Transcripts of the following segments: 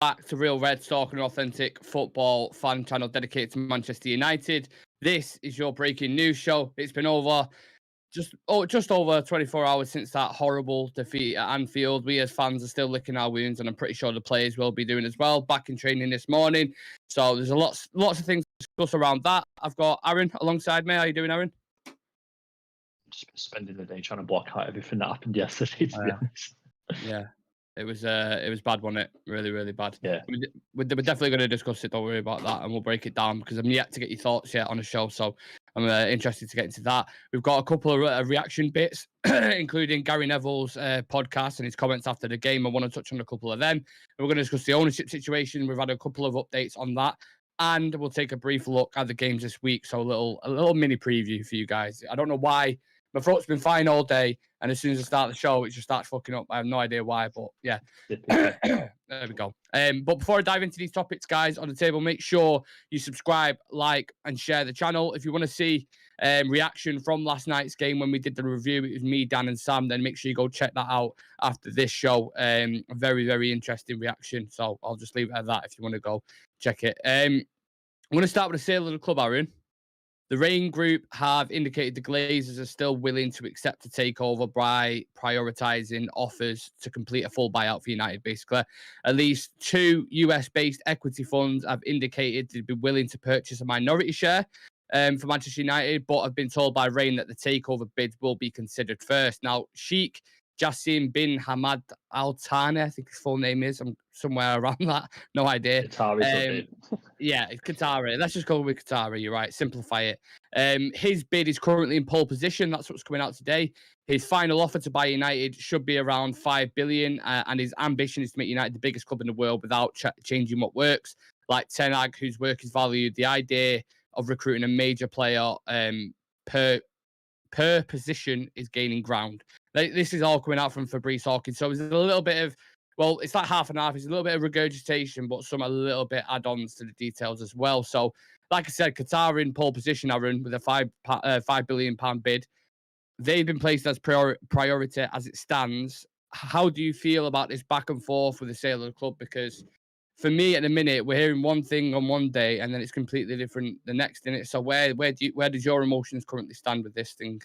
back to Real Reds, talking an authentic football fan channel dedicated to Manchester United. This is your breaking news show. It's been just over 24 hours since that horrible defeat at Anfield. We as fans are still licking our wounds, and I'm pretty sure the players will be doing as well. Back in training this morning, so there's lots of things to discuss around that. I've got Aaron alongside me. How are you doing, Aaron? Just spending the day trying to block out everything that happened yesterday, to be honest. Yeah. It was bad, wasn't it? Really, really bad. Yeah. We're definitely going to discuss it. Don't worry about that, and we'll break it down because I'm yet to get your thoughts yet on the show. So I'm interested to get into that. We've got a couple of reaction bits, including Gary Neville's podcast and his comments after the game. I want to touch on a couple of them. And we're going to discuss the ownership situation. We've had a couple of updates on that, and we'll take a brief look at the games this week. So a little mini preview for you guys. I don't know why. My throat's been fine all day, and as soon as I start the show, it just starts fucking up. I have no idea why, but yeah. There we go. But before I dive into these topics, guys, on the table, make sure you subscribe, like, and share the channel. If you want to see reaction from last night's game when we did the review, it was me, Dan, and Sam, then make sure you go check that out after this show. A very, very interesting reaction. So I'll just leave it at that if you want to go check it. I'm going to start with the sale of the club, Aaron. The Rain Group have indicated the Glazers are still willing to accept a takeover by prioritising offers to complete a full buyout for United, basically. At least 2 US-based equity funds have indicated they'd be willing to purchase a minority share for Manchester United, but have been told by Rain that the takeover bids will be considered first. Now, Sheikh Jassim bin Hamad Al Thani, I think his full name is. I'm somewhere around that. No idea. Yeah, it's Qatari. Let's just go with Qatari. You're right. Simplify it. His bid is currently in pole position. That's what's coming out today. His final offer to buy United should be around $5 billion, and his ambition is to make United the biggest club in the world without changing what works. Like Ten Hag, whose work is valued, the idea of recruiting a major player per position is gaining ground. This is all coming out from Fabrice Hawkins. So it's a little bit of, well, it's like half and half. It's a little bit of regurgitation, but some a little bit add-ons to the details as well. So, like I said, Qatar in pole position, Aaron, with a £5 billion bid. They've been placed as priority as it stands. How do you feel about this back and forth with the sale of the club? Because for me, at the minute, we're hearing one thing on one day, and then it's completely different the next, innit? So where does your emotions currently stand with this thing?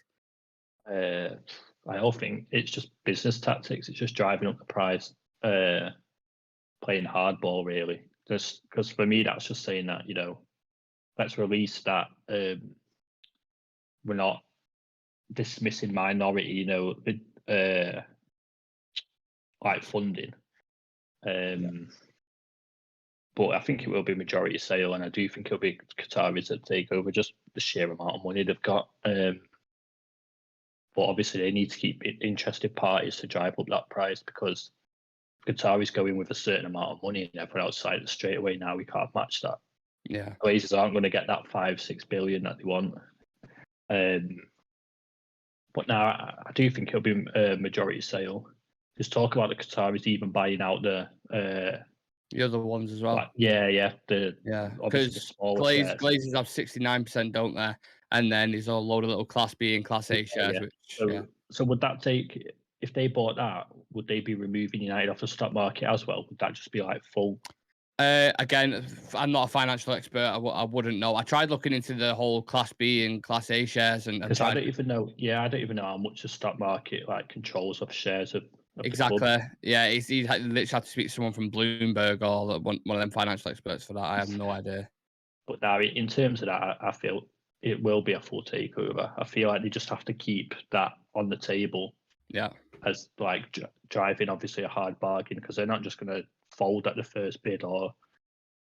I all think it's just business tactics. It's just driving up the price, playing hardball, really. Just because for me, that's just saying that, let's release that. We're not dismissing minority, like funding. But I think it will be majority sale, and I do think it'll be Qataris that take over, just the sheer amount of money they've got. But obviously, they need to keep interested parties to drive up that price, because Qataris go in with a certain amount of money and everyone outside it straight away. Now we can't match that. Yeah, Glazers aren't going to get that $5-6 billion that they want. But now I do think it'll be a majority sale. Just talk about the Qataris even buying out the other ones as well. Because Glazers have 69%, don't they? And then there's a load of little Class B and Class A shares. So would that take, if they bought that, would they be removing United off the stock market as well? Would that just be like full? Again, I'm not a financial expert. I wouldn't know. I tried looking into the whole Class B and Class A shares, and because I don't even know. Yeah, I don't even know how much the stock market controls of shares of exactly. Yeah, he literally had to speak to someone from Bloomberg or one of them financial experts for that. I have no idea. But now, in terms of that, I feel it will be a full takeover. I feel like they just have to keep that on the table. Yeah. As driving obviously a hard bargain, because they're not just going to fold at the first bid or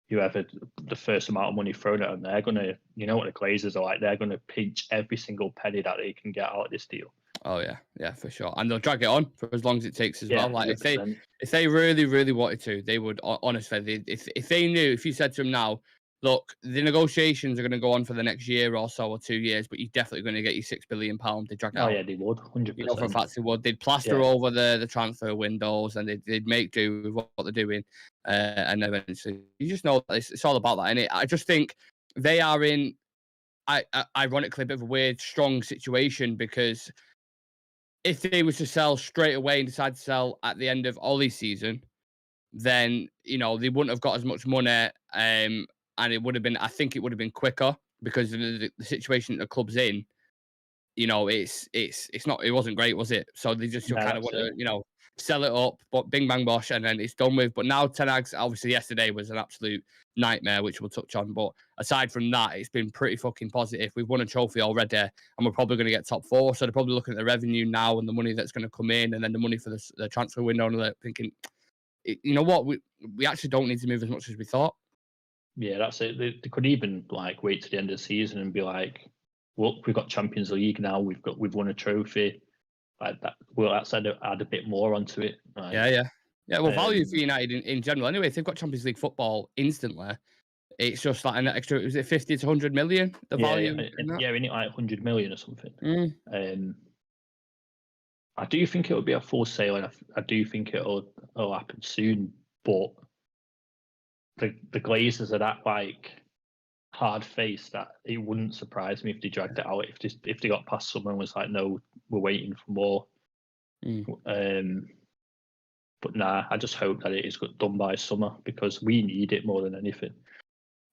whoever the first amount of money thrown at them. They're going to, what the Glazers are like, they're going to pinch every single penny that they can get out of this deal. Oh yeah, for sure. And they'll drag it on for as long as it takes as well. Like 100%. if they really, really wanted to, they would honestly. If they knew, if you said to them now, look, the negotiations are going to go on for the next year or so, or 2 years, but you're definitely going to get your £6 billion. They drag it out. Oh yeah, they would, 100%. For a fact they would. They'd plaster over the transfer windows, and they'd make do with what they're doing. And eventually, you just know that it's all about that, innit? I just think they are in, ironically, a bit of a weird, strong situation, because if they were to sell straight away and decide to sell at the end of Ollie's season, then they wouldn't have got as much money, and it would have been. I think it would have been quicker because of the situation that the club's in. It's not. It wasn't great, was it? So they just Yeah, kind of that's want it. to sell it up, but bing bang bosh, and then it's done with. But now Ten Hag's obviously yesterday was an absolute nightmare, which we'll touch on. But aside from that, it's been pretty fucking positive. We've won a trophy already, and we're probably going to get top 4. So they're probably looking at the revenue now and the money that's going to come in, and then the money for the transfer window, and they're thinking, you know what, we actually don't need to move as much as we thought. Yeah, that's it. They could even like wait to the end of the season and be like, "Look, we've got Champions League now. We've won a trophy." Like that. Well, that's add a bit more onto it. Like, Yeah. Well, value for United in general. Anyway, if they've got Champions League football instantly, it's just like an extra. Was it 50 to 100 million? The value. Yeah, we need like 100 million or something. Mm. I do think it will be a full sale, and I do think it'll happen soon. But the Glazers are that like hard faced that it wouldn't surprise me if they dragged it out. If they got past someone and was like, "No, we're waiting for more." But nah, I just hope that it is done by summer because we need it more than anything.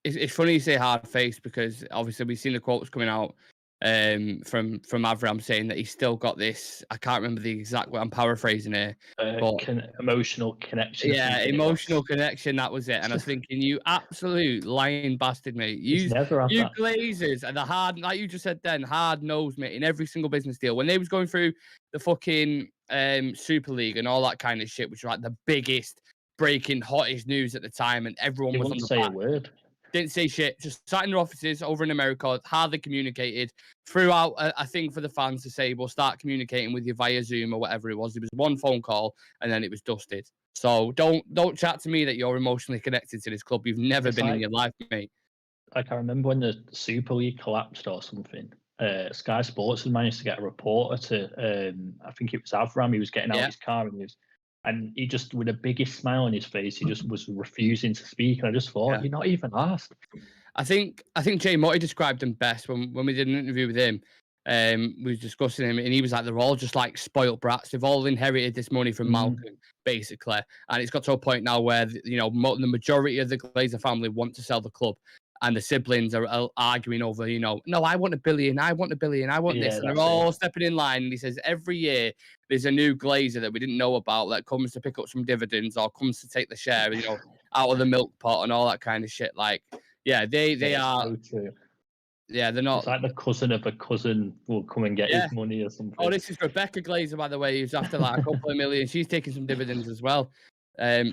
It's funny you say hard faced because obviously we've seen the quotes coming out from Avram saying that he's still got this. I can't remember the exact word. I'm paraphrasing here. But emotional connection. Yeah, emotional connection. That was it. And I was thinking, you absolute lying bastard, mate. You Glazers are the hard, like you just said then, hard nosed, mate, in every single business deal. When they was going through the fucking Super League and all that kind of shit, which was like the biggest, breaking, hottest news at the time, and everyone was on the say a word. Didn't say shit. Just sat in their offices over in America, hardly communicated. Threw out a thing for the fans to say, we'll start communicating with you via Zoom or whatever it was. It was one phone call and then it was dusted. So don't chat to me that you're emotionally connected to this club. You've never been in your life, mate. Like I remember when the Super League collapsed or something. Sky Sports had managed to get a reporter to, I think it was Avram. He was getting out of his car and he just, with the biggest smile on his face, he just was refusing to speak. And I just thought, you're not even asked. I think Jay Motti described him best when we did an interview with him. We was discussing him, and he was like, they're all just like spoiled brats. They've all inherited this money from Malcolm, basically. And it's got to a point now where the majority of the Glazer family want to sell the club. And the siblings are arguing over, no, I want $1 billion, I want $1 billion, I want this. And they're all stepping in line. And he says, every year there's a new Glazer that we didn't know about that comes to pick up some dividends or comes to take the share, out of the milk pot and all that kind of shit. Like, they are. So true. Yeah, they're not. It's like the cousin of a cousin will come and get his money or something. Oh, this is Rebecca Glazer, by the way, who's after like a couple of million. She's taking some dividends as well.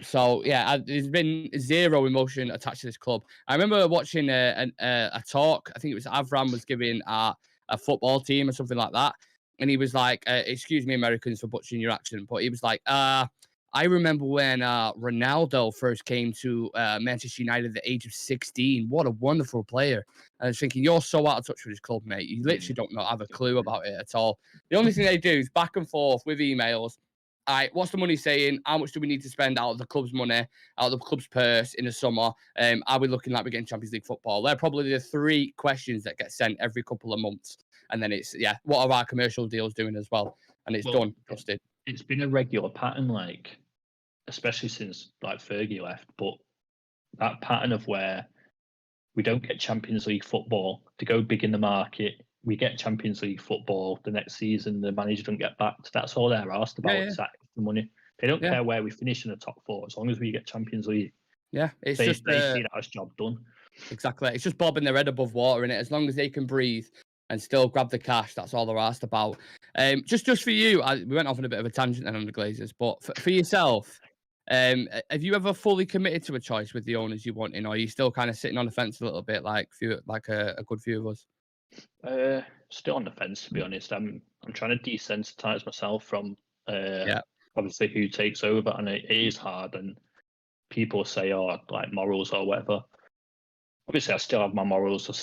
So yeah, there's been zero emotion attached to this club. I remember watching a talk. I think it was Avram was giving a football team or something like that, and he was like, "Excuse me, Americans, for butchering your accent," but he was like, I remember when Ronaldo first came to Manchester United at the age of 16. What a wonderful player. I was thinking, you're so out of touch with this club, mate. You literally don't have a clue about it at all. The only thing they do is back and forth with emails. All right, what's the money saying? How much do we need to spend out of the club's money, out of the club's purse in the summer? Are we looking like we're getting Champions League football? They're probably the 3 questions that get sent every couple of months. And then it's, what are our commercial deals doing as well? And it's done, dusted. It's been a regular pattern, like, especially since like Fergie left, but that pattern of where we don't get Champions League football to go big in the market, we get Champions League football the next season, the manager don't get backed. That's all they're asked about. Is that the money? They don't care where we finish in the top 4 as long as we get Champions League. Yeah, it's they just see that as job done. Exactly. It's just bobbing their head above water in it. As long as they can breathe and still grab the cash, that's all they're asked about. Just for you, we went off on a bit of a tangent then on the Glazers, but for yourself, have you ever fully committed to a choice with the owners you want in, or are you still kind of sitting on the fence a little bit, like a good few of us? Still on the fence, to be honest. I'm trying to desensitize myself from obviously who takes over, and it is hard. And people say, "Oh, like morals or whatever." Obviously, I still have my morals. I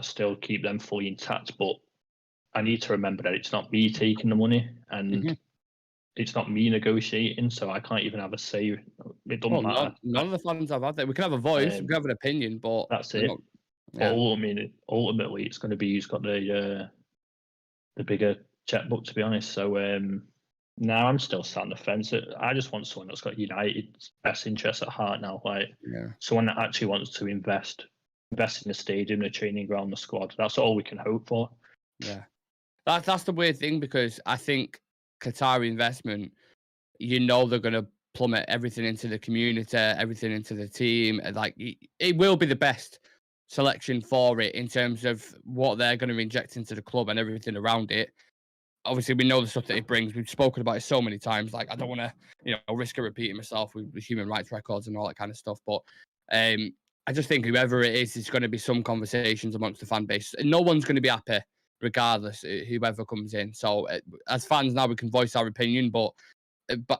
still keep them fully intact, but I need to remember that it's not me taking the money, and it's not me negotiating, so I can't even have a say. It doesn't matter. None of the fans have had that. We can have a voice, we can have an opinion, but that's it. Ultimately, it's going to be who's got the bigger checkbook, to be honest. So No, I'm still sat on the fence. I just want someone that's got United's best interests at heart now. Like someone that actually wants to invest in the stadium, the training ground, the squad. That's all we can hope for. Yeah, that's the weird thing, because I think Qatari investment, they're going to plummet everything into the community, everything into the team. Like it will be the best selection for it in terms of what they're going to inject into the club and everything around it. Obviously, we know the stuff that it brings. We've spoken about it so many times. Like, I don't want to, risk of repeating myself with human rights records and all that kind of stuff. But I just think whoever it is, there's going to be some conversations amongst the fan base. And no one's going to be happy, regardless, whoever comes in. So, as fans now, we can voice our opinion. But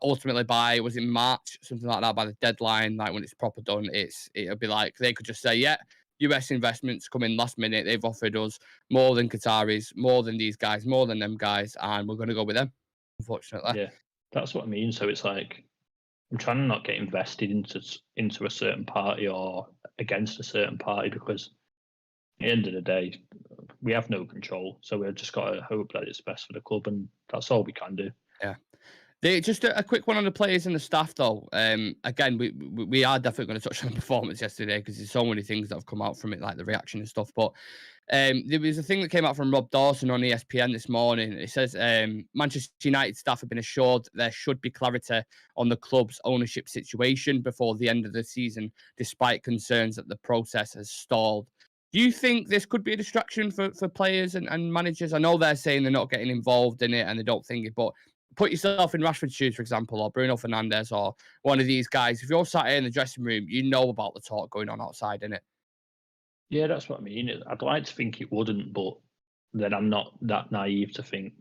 ultimately, was it March, something like that, by the deadline, like when it's proper done, it'll be like they could just say, yeah, US investments come in last minute. They've offered us more than Qataris, more than these guys, more than them guys, and we're going to go with them, unfortunately. Yeah, that's what I mean. So it's like I'm trying to not get invested into a certain party or against a certain party, because at the end of the day, we have no control. So we've just got to hope that it's best for the club, and that's all we can do. Yeah. Just a quick one on the players and the staff, though. Again, we are definitely going to touch on the performance yesterday, because there's so many things that have come out from it, like the reaction and stuff. But there was a thing that came out from Rob Dawson on ESPN this morning. It says Manchester United staff have been assured there should be clarity on the club's ownership situation before the end of the season, despite concerns that the process has stalled. Do you think this could be a distraction for players and managers? I know they're saying they're not getting involved in it and they don't think it, but put yourself in Rashford's shoes, for example, or Bruno Fernandes, or one of these guys. If you're sat here in the dressing room, you know about the talk going on outside, innit? Yeah, that's what I mean. I'd like to think it wouldn't, but then I'm not that naive to think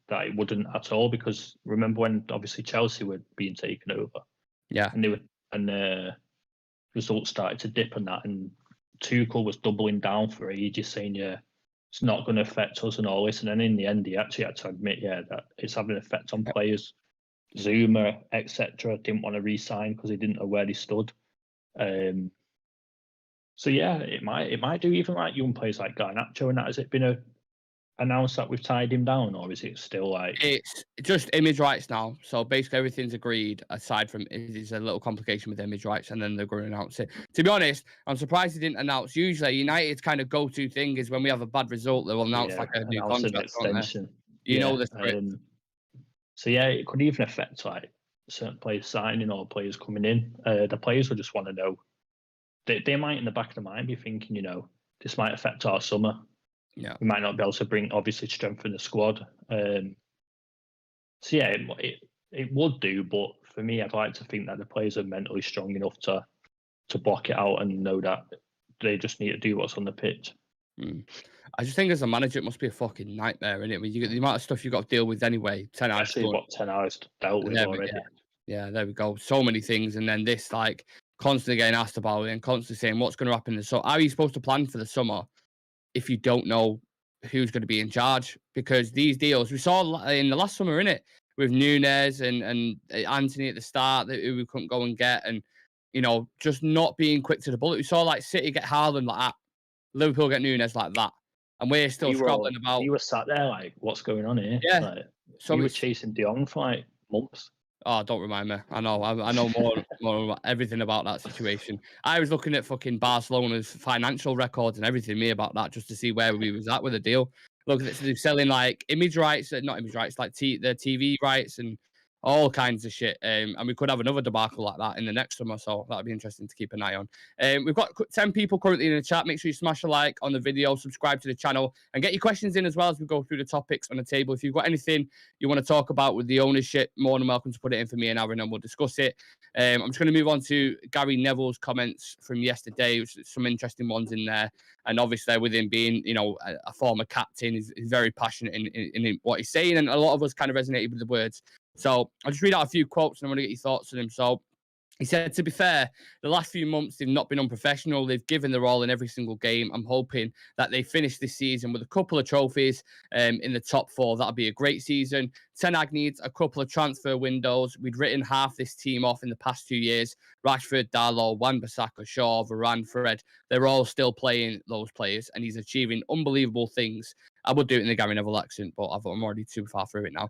that it wouldn't at all. Because remember when obviously Chelsea were being taken over, Yeah, and results started to dip and that, and Tuchel was doubling down for ages, saying, yeah, it's not going to affect us and all this. And then in the end, he actually had to admit, yeah, that it's having an effect on players. Zuma, etc., didn't want to re-sign because he didn't know where he stood. So yeah, it might do, even like young players like Garnacho and that. Has it been announced that we've tied him down, or is it still like it's just image rights now? So basically everything's agreed, aside from it's a little complication with image rights, and then they're going to announce it. To be honest, I'm surprised they didn't announce. Usually United's kind of go-to thing is when we have a bad result, they'll announce like a new contract, extension. You know the script. So yeah, it could even affect like certain players signing or players coming in. The players will just want to know. They might in the back of their mind be thinking, this might affect our summer. Yeah, we might not be able to obviously strengthen the squad. So yeah, it would do, but for me, I'd like to think that the players are mentally strong enough to block it out and know that they just need to do what's on the pitch. I just think as a manager, it must be a fucking nightmare, innit? When you get the amount of stuff you've got to deal with anyway. 10 hours. Actually, what 10 hours dealt with already. Yeah, there we go. So many things, and then this like constantly getting asked about it and constantly saying what's going to happen. So how are you supposed to plan for the summer if you don't know who's going to be in charge? Because these deals we saw in the last summer, innit, with Nunes and Anthony at the start, that we couldn't go and get, and just not being quick to the bullet. We saw like City get Haaland like that, Liverpool get Nunes like that, and we're still scrabbling about. You were sat there like, what's going on here? Yeah. Like, so you were chasing De Jong for like months. Oh, don't remind me. I know more about everything about that situation. I was looking at fucking Barcelona's financial records and everything about that, just to see where we was at with the deal. Look, they're selling like image rights, not image rights, like the TV rights and all kinds of shit. And we could have another debacle like that in the next summer, so that'd be interesting to keep an eye on. We've got 10 people currently in the chat. Make sure you smash a like on the video, subscribe to the channel, and get your questions in as well as we go through the topics on the table. If you've got anything you want to talk about with the ownership, more than welcome to put it in for me and Aaron, and we'll discuss it. I'm just going to move on to Gary Neville's comments from yesterday, which some interesting ones in there. And obviously, with him being, a former captain, he's very passionate in what he's saying, and a lot of us kind of resonated with the words. So I'll just read out a few quotes and I want to get your thoughts on them. So he said, to be fair, the last few months, they've not been unprofessional. They've given their all in every single game. I'm hoping that they finish this season with a couple of trophies in the top four. That'll be a great season. Ten Hag needs a couple of transfer windows. We'd written half this team off in the past 2 years. Rashford, Darlow, Wan-Bissaka, Shaw, Varane, Fred. They're all still playing, those players, and he's achieving unbelievable things. I would do it in the Gary Neville accent, but I'm already too far through it now.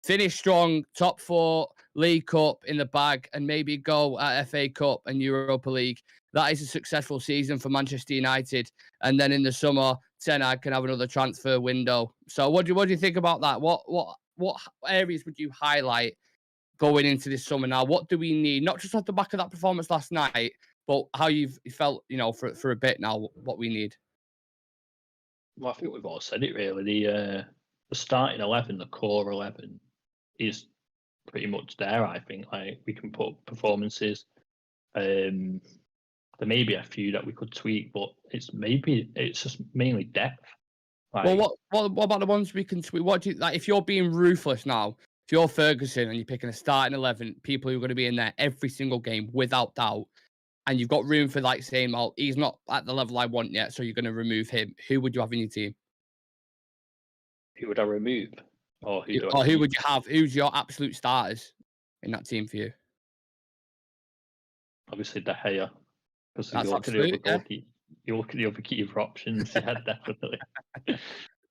finish strong, top 4, League Cup in the bag, and maybe go at FA Cup and Europa League. That is a successful season for Manchester United. And then in the summer, Ten Hag can have another transfer window. So what do you think about that? What areas would you highlight going into this summer now? What do we need? Not just off the back of that performance last night, but how you've felt, for a bit now, what we need. Well, I think we've all said it really. The starting 11, the core 11, is pretty much there. I think like we can put performances. There may be a few that we could tweak, but it's just mainly depth. Like, well, what about the ones we can tweak? What do you like if you're being ruthless now? If you're Ferguson and you're picking a starting 11, people who are going to be in there every single game without doubt, and you've got room for like saying, "Well, he's not at the level I want yet," so you're going to remove him. Who would you have in your team? Who would I remove? Or who would you have? Who's your absolute starters in that team for you? Obviously, De Gea. Because That's you look at the other keeper options, yeah, definitely.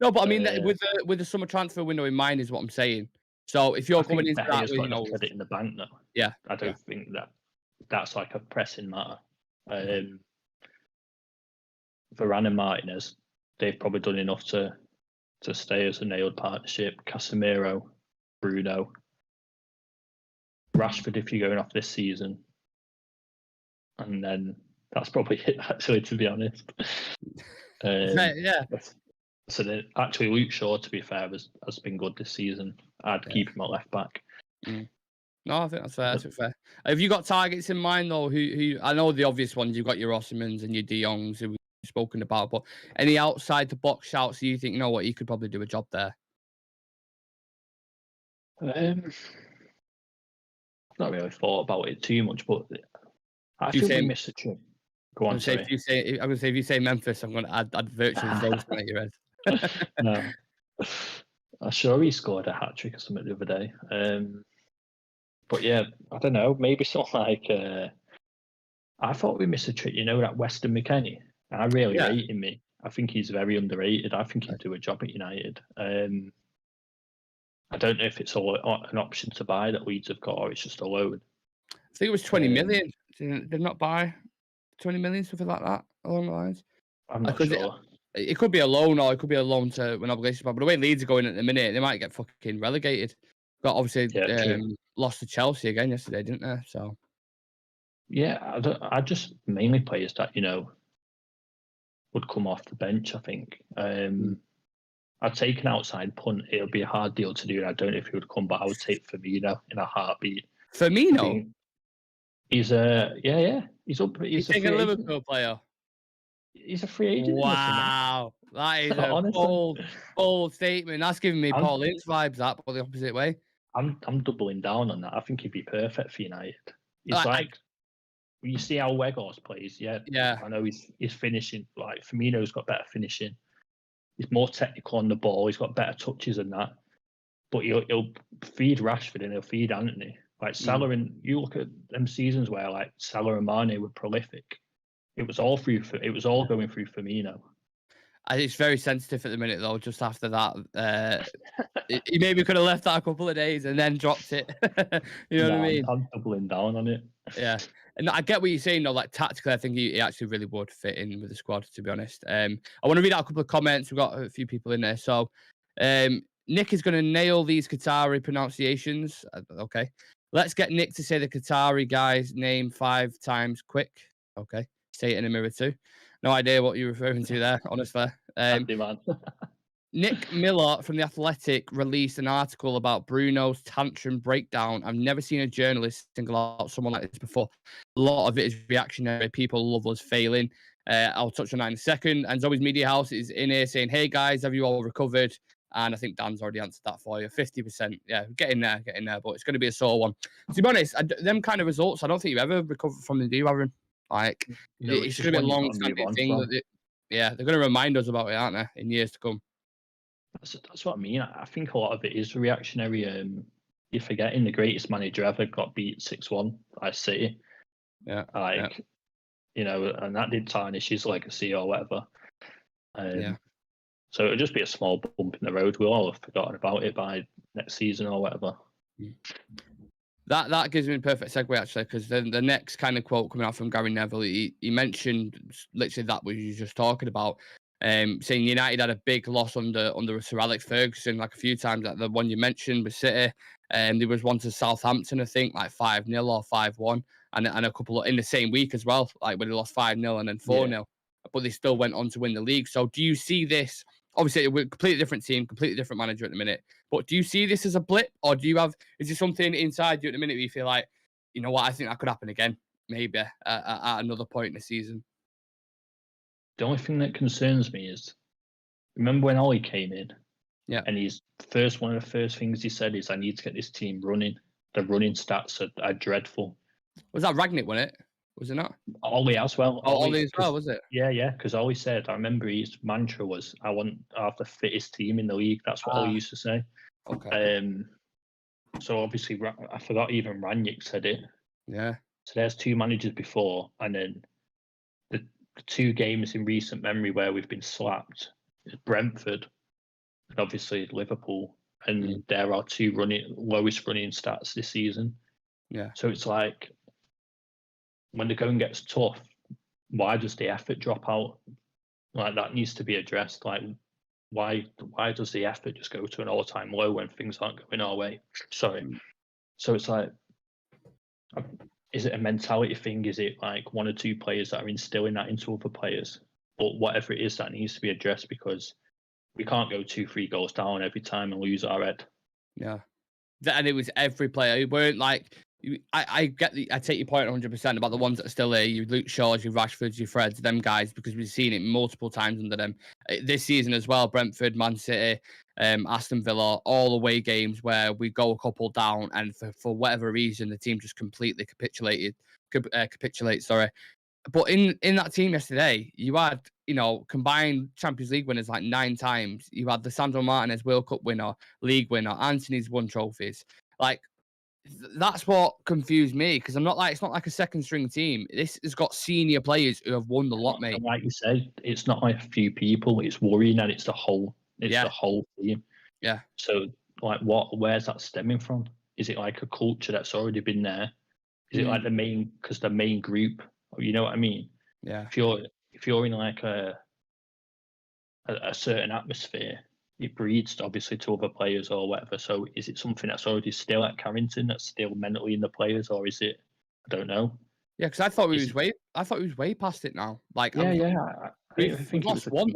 No, but I mean, with the summer transfer window in mind is what I'm saying. So if you're coming into that, got enough credit in the bank, though. Yeah, I don't think that's like a pressing matter. Varane and Martinez, they've probably done enough to stay as a nailed partnership. Casemiro, Bruno, Rashford, if you're going off this season, and then that's probably it. Actually, to be honest, yeah. So then, actually, Luke Shaw, to be fair, has been good this season. I'd keep him at left back. No, I think that's fair. That's fair. Have you got targets in mind though? Who I know the obvious ones. You've got your Ossimans and your De Jongs who we've spoken about, but any outside the box shouts? You think, what, he could probably do a job there? I've not really thought about it too much, but I think we missed a trick. Go on, sorry. I'm gonna say if you say Memphis, I'm gonna add virtually roasting at your head. No, I'm sure he scored a hat trick or something the other day. But yeah, I don't know. Maybe something like I thought we missed a trick. That Weston McKennie. I really rate him. I think he's very underrated. I think he'd do a job at United. I don't know if it's all an option to buy that Leeds have got, or it's just a loan. I think it was 20 million. Did not buy 20 million, something like that along the lines. I'm not sure. It could be a loan, or it could be a loan to an obligation. But the way Leeds are going at the minute, they might get fucking relegated. Got obviously lost to Chelsea again yesterday, didn't they? So yeah, I just mainly players that would come off the bench. I think I'd take an outside punt. It'll be a hard deal to do. I don't know if he would come, but I would take Firmino in a heartbeat. Firmino, he's he's up. He's a Liverpool player. He's a free agent. Wow, that is a bold statement. That's giving me Paul Ince vibes. That, but the opposite way. I'm doubling down on that. I think he'd be perfect for United. He's you see how Weghorst plays. Yeah. I know he's finishing. Like Firmino's got better finishing. He's more technical on the ball. He's got better touches than that. But he'll feed Rashford and he'll feed Anthony. Like Salah, and you look at them seasons where like Salah and Mane were prolific. It was all going through Firmino. It's very sensitive at the minute though. Just after that, he maybe could have left that a couple of days and then dropped it. You know what I mean? I'm doubling down on it. Yeah, and I get what you're saying though. Like tactically, I think he actually really would fit in with the squad. To be honest, I want to read out a couple of comments. We've got a few people in there. So, Nick is going to nail these Qatari pronunciations. Okay, let's get Nick to say the Qatari guy's name 5 times quick. Okay. Say it in a mirror too. No idea what you're referring to there, honestly. Nick Miller from The Athletic released an article about Bruno's tantrum breakdown. I've never seen a journalist single out someone like this before. A lot of it is reactionary. People love us failing. I'll touch on that in a second. And Zoe's Media House is in here saying, hey guys, have you all recovered? And I think Dan's already answered that for you. 50%. Yeah, get in there. But it's going to be a sore one. To be honest, them kind of results, I don't think you ever recover from them, do you, Aaron? Like, it's going to be a long-standing thing. They're going to remind us about it, aren't they, in years to come? That's what I mean. I think a lot of it is reactionary. You're forgetting the greatest manager ever got beat 6-1 by City. Yeah. And that did tarnish his legacy or whatever. So it'll just be a small bump in the road. We'll all have forgotten about it by next season or whatever. That gives me a perfect segue, actually, because the next kind of quote coming out from Gary Neville, he mentioned literally that we were just talking about, saying United had a big loss under Sir Alex Ferguson, like a few times. Like the one you mentioned with City, there was one to Southampton, I think, like 5-0 or 5-1, and a couple in the same week as well, like when they lost 5-0 and then 4-0, but they still went on to win the league. So do you see this? Obviously, we're a completely different team, completely different manager at the minute. But do you see this as a blip, or is there something inside you at the minute where you feel like, you know what, I think that could happen again, maybe at another point in the season? The only thing that concerns me is, remember when Ollie came in? Yeah. And one of the first things he said is, I need to get this team running. The running stats are dreadful. Was that Ragnick, wasn't it? Was it not? Ollie as well. Oh, Ollie as well, was it? Yeah, because Ollie said, I remember his mantra was, I want to have the fittest team in the league. That's what Ollie used to say. Okay. So obviously, I forgot even Ragnick said it. Yeah. So there's two managers before, and then the two games in recent memory where we've been slapped is Brentford and obviously Liverpool, and there are two lowest running stats this season. Yeah. So it's like, when the going gets tough, why does the effort drop out? Like, that needs to be addressed. Like, why does the effort just go to an all-time low when things aren't going our way? Sorry. So it's like, is it a mentality thing? Is it like one or two players that are instilling that into other players? But whatever it is, that needs to be addressed, because we can't go 2-3 goals down every time and lose our head. Yeah. And it was every player. It weren't like, I take your point 100% about the ones that are still here. Your Luke Shaws, your Rashfords, your Freds, them guys, because we've seen it multiple times under them this season as well. Brentford, Man City, Aston Villa, all away games where we go a couple down, and for whatever reason the team just completely capitulates. Sorry. But in that team yesterday, you had, combined Champions League winners like 9 times. You had the Sandro Martinez World Cup winner, league winner, Anthony's won trophies. Like, that's what confused me, because it's not like a second string team. This has got senior players who have won the lot, mate. Like you say, it's not like a few people. It's worrying, and it's the whole team. Yeah. So, like, where's that stemming from? Is it like a culture that's already been there? Is it like the main group? You know what I mean? Yeah. If you're in like a certain atmosphere, it breeds obviously to other players or whatever. So is it something that's already still at Carrington, that's still mentally in the players, or is it? I don't know. Yeah, because I thought we was way past it now. Like, we've lost once.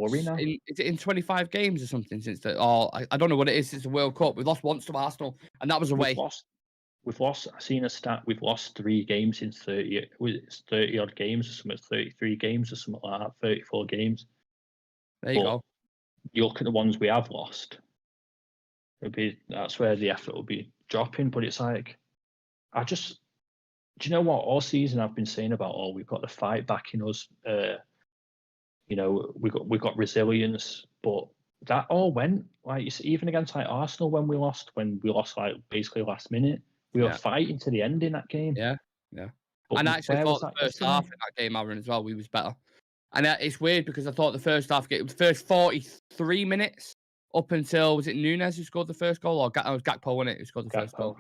Is it in 25 games or something since the? Oh, I don't know what it is since the World Cup. We've lost once to Arsenal, and that was away. We've lost. I've seen a stat. We've lost 3 games in 30. It's 30 odd games or something. 33 games or something like that. 34 games. There you go. You look at the ones we have lost. That's where the effort will be dropping. But it's like, do you know what? All season I've been saying about, we've got the fight back in us. We've got resilience, but that all went, like, you see, even against like Arsenal when we lost like basically last minute. We were fighting to the end in that game. Yeah. But and I actually thought the first half in that game, Aaron, as well, we was better. And it's weird because I thought the first 43 minutes up until, was it Nunes who scored the first goal, or it was Gakpo, wasn't it, who scored the first goal?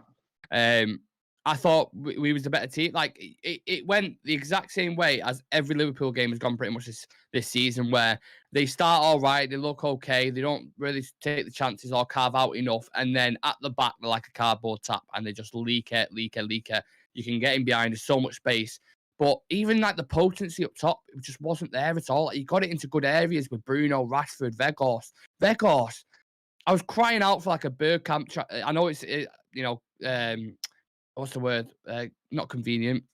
I thought we was the better team. Like, it went the exact same way as every Liverpool game has gone pretty much this season, where they start all right, they look okay, they don't really take the chances or carve out enough, and then at the back they're like a cardboard tap and they just leak it. You can get in behind, there's so much space. But even like the potency up top, it just wasn't there at all. Like, you got it into good areas with Bruno, Rashford, Weghorst. I was crying out for like a Bergkamp. I know what's the word? Not convenient.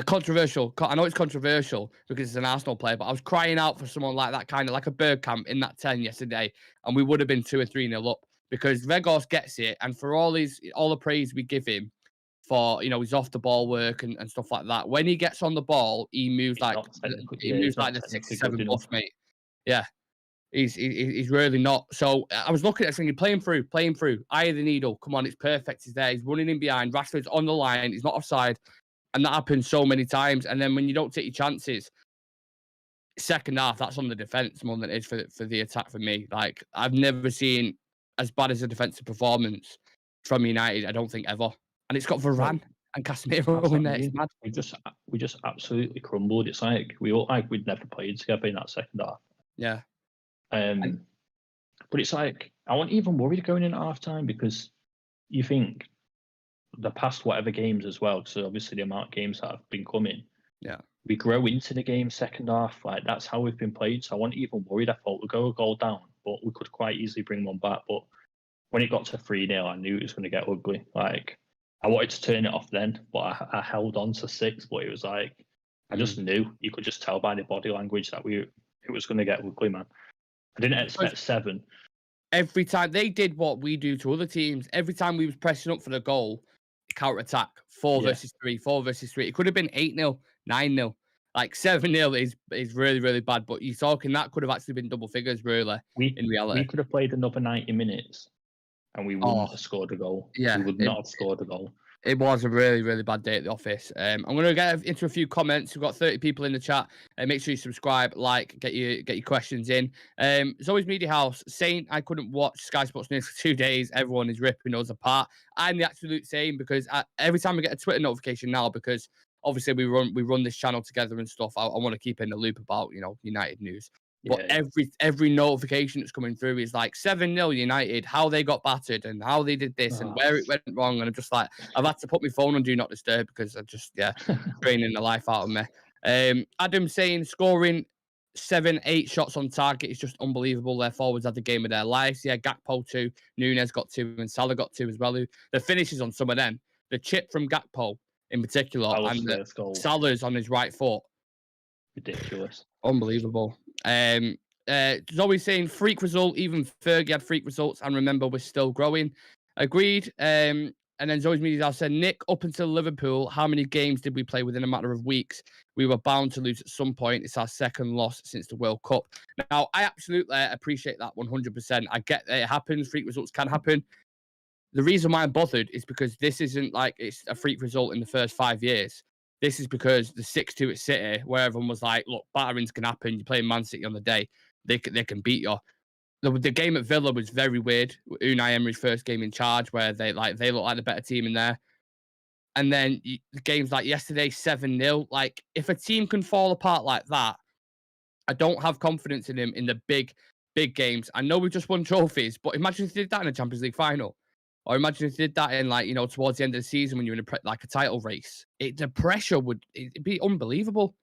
Controversial. I know it's controversial because it's an Arsenal player, but I was crying out for someone like that, kind of like a Bergkamp in that 10 yesterday, and we would have been 2 or 3-0 up, because Weghorst gets it, and for all the praise we give him for, his off the ball work and stuff like that, when he gets on the ball, he moves like the 67 plus, mate. Yeah. He's really not. So I was looking at it thinking, playing through. Eye of the needle. Come on, it's perfect. He's there. He's running in behind. Rashford's on the line. He's not offside. And that happens so many times. And then when you don't take your chances, second half, that's on the defense more than it is for the attack for me. Like, I've never seen as bad as a defensive performance from United, I don't think ever. And it's got Varane and Casemiro in there. It's mad. We just absolutely crumbled. It's like we looked like we'd never played together in that second half. Yeah. But it's like I wasn't even worried going in at half time because you think the past whatever games as well, so obviously the amount of games that have been coming. Yeah. We grow into the game second half. Like that's how we've been playing. So I wasn't even worried. I thought we'd go a goal down, but we could quite easily bring one back. But when it got to 3-0, I knew it was going to get ugly. Like I wanted to turn it off then, but I held on to 6. But it was like I just knew. You could just tell by the body language that it was going to get ugly, man. I didn't expect 7. Every time they did what we do to other teams, every time we was pressing up for the goal, counter attack, 4 versus 3, 4 versus 3. It could have been 8-0, 9-0. Like 7-0 is really, really bad. But you're talking that could have actually been double figures, really, in reality. We could have played another 90 minutes and we wouldn't have scored a goal. Yeah, we would not have scored a goal. It was a really, really bad day at the office. I'm going to get into a few comments. We've got 30 people in the chat. Make sure you subscribe, like, get your questions in. It's always Media House saying I couldn't watch Sky Sports News for 2 days. Everyone is ripping us apart. I'm the absolute same because every time I get a Twitter notification now, because obviously we run this channel together and stuff, I want to keep in the loop about United news. But every notification that's coming through is like 7-0 United, how they got battered and how they did this and where it went wrong. And I'm just like, I've had to put my phone on Do Not Disturb because I just, draining the life out of me. Adam saying scoring 7-8 shots on target is just unbelievable. Their forwards had the game of their lives. Yeah, Gakpo 2, Nunes got 2 and Salah got 2 as well. The finishes on some of them, the chip from Gakpo in particular and the Salah's on his right foot. Ridiculous. Unbelievable. Zoe saying freak result, even Fergie had freak results, and remember we're still growing. Agreed. And then Zoe's Media said, Nick, up until Liverpool, how many games did we play within a matter of weeks? We were bound to lose at some point. It's our second loss since the World Cup. Now, I absolutely appreciate that 100%. I get that it happens. Freak results can happen. The reason why I'm bothered is because this isn't like it's a freak result in the first 5 years. This is because the 6-2 at City, where everyone was like, look, batterings can happen. You're playing Man City on the day. They can beat you. The game at Villa was very weird. Unai Emery's first game in charge, where they look like the better team in there. And then the games like yesterday, 7-0. Like, if a team can fall apart like that, I don't have confidence in him in the big games. I know we just won trophies, but imagine if they did that in a Champions League final. Or imagine if they did that in towards the end of the season when you're in a title race. The pressure it'd be unbelievable.